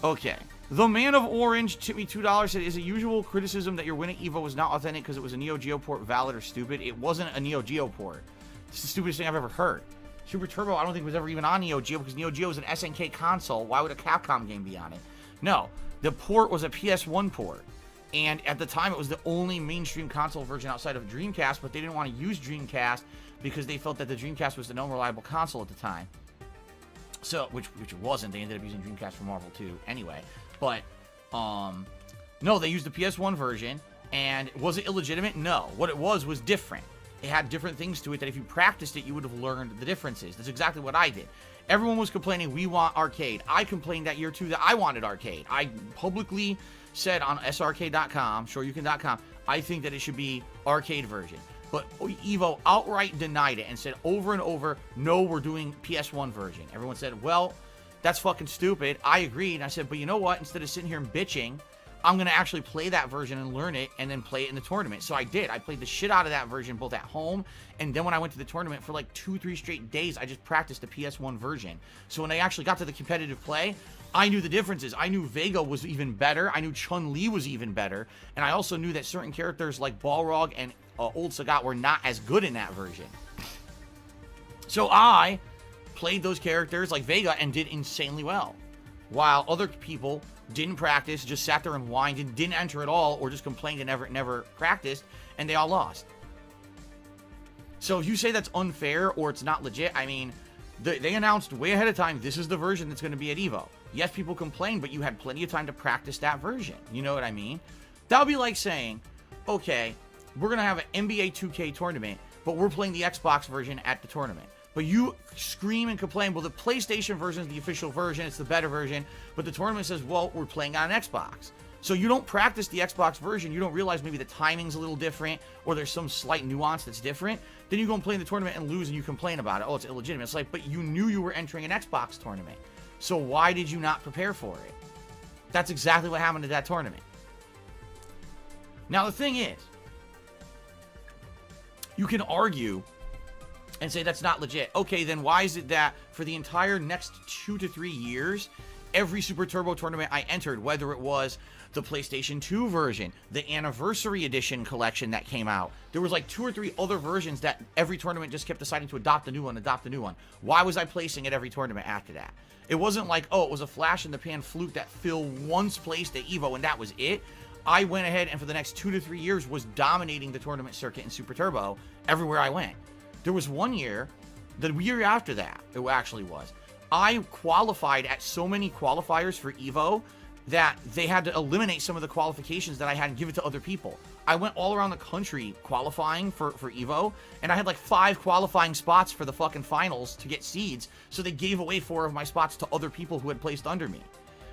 Okay. The Man of Orange tipped me $2, said, is it usual criticism that your win at EVO was not authentic because it was a Neo Geo port valid or stupid? It wasn't a Neo Geo port. It's the stupidest thing I've ever heard. Super Turbo, I don't think was ever even on Neo Geo because Neo Geo is an SNK console. Why would a Capcom game be on it? No, the port was a PS1 port. And at the time, it was the only mainstream console version outside of Dreamcast, but they didn't want to use Dreamcast because they felt that the Dreamcast was the no reliable console at the time. So, which it wasn't. They ended up using Dreamcast for Marvel 2 anyway. But, no, they used the PS1 version. And was it illegitimate? No. What it was different. It had different things to it that if you practiced it, you would have learned the differences. That's exactly what I did. Everyone was complaining, we want arcade. I complained that year, too, that I wanted arcade. I publicly said on srk.com, SureYouCan.com, I think that it should be arcade version. But EVO outright denied it and said over and over, no, we're doing PS1 version. Everyone said, well, that's fucking stupid. I agreed. I said, but you know what? Instead of sitting here and bitching, I'm going to actually play that version and learn it and then play it in the tournament. So I did. I played the shit out of that version both at home and then when I went to the tournament for like 2-3 straight days, I just practiced the PS1 version. So when I actually got to the competitive play, I knew the differences. I knew Vega was even better. I knew Chun-Li was even better. And I also knew that certain characters like Balrog and Old Sagat were not as good in that version. So I played those characters like Vega and did insanely well. While other people didn't practice, just sat there and whined and didn't enter at all, or just complained and never practiced, and they all lost. So if you say that's unfair or it's not legit, I mean, they announced way ahead of time, this is the version that's going to be at EVO. Yes, people complained, but you had plenty of time to practice that version. You know what I mean? That would be like saying, okay, we're going to have an NBA 2K tournament, but we're playing the Xbox version at the tournament. But you scream and complain, well, the PlayStation version is the official version, it's the better version, but the tournament says, well, we're playing on an Xbox. So you don't practice the Xbox version, you don't realize maybe the timing's a little different, or there's some slight nuance that's different, then you go and play in the tournament and lose and you complain about it. Oh, it's illegitimate. It's like, but you knew you were entering an Xbox tournament. So why did you not prepare for it? That's exactly what happened at that tournament. Now, the thing is, you can argue and say that's not legit. Okay, then why is it that for the entire next 2 to 3 years, every Super Turbo tournament I entered, whether it was the PlayStation 2 version, the Anniversary Edition collection that came out, there was like 2 or 3 other versions that every tournament just kept deciding to adopt a new one, Why was I placing at every tournament after that? It wasn't like, oh, it was a flash in the pan fluke that Phil once placed at EVO and that was it. I went ahead and for the next 2 to 3 years was dominating the tournament circuit in Super Turbo everywhere I went. There was one year, the year after that, it actually was, I qualified at so many qualifiers for EVO that they had to eliminate some of the qualifications that I had and give it to other people. I went all around the country qualifying for EVO, and I had like 5 qualifying spots for the fucking finals to get seeds, so they gave away 4 of my spots to other people who had placed under me.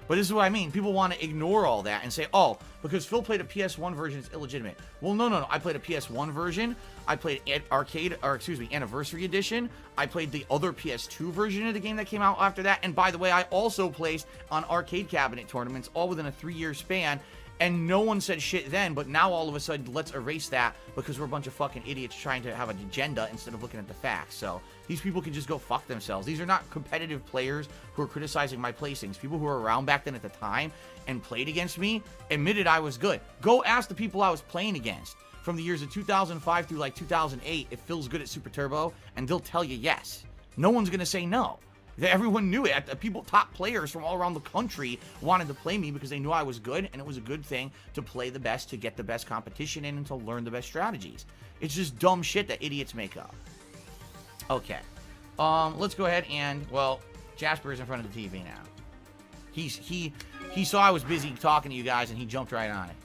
But this is what I mean. People want to ignore all that and say, oh, because Phil played a PS1 version, it's illegitimate. Well, no. I played a PS1 version. I played Anniversary Edition. I played the other PS2 version of the game that came out after that. And by the way, I also placed on arcade cabinet tournaments all within a 3-year span. And no one said shit then, but now all of a sudden, let's erase that because we're a bunch of fucking idiots trying to have an agenda instead of looking at the facts. So these people can just go fuck themselves. These are not competitive players who are criticizing my placings. People who were around back then at the time and played against me admitted I was good. Go ask the people I was playing against from the years of 2005 through like 2008 if Phil's good at Super Turbo, and they'll tell you yes. No one's going to say no. Everyone knew it. Top players from all around the country wanted to play me because they knew I was good, and it was a good thing to play the best, to get the best competition in, and to learn the best strategies. It's just dumb shit that idiots make up. Okay. Let's go ahead and, well, Jasper's in front of the TV now. He saw I was busy talking to you guys, and he jumped right on it.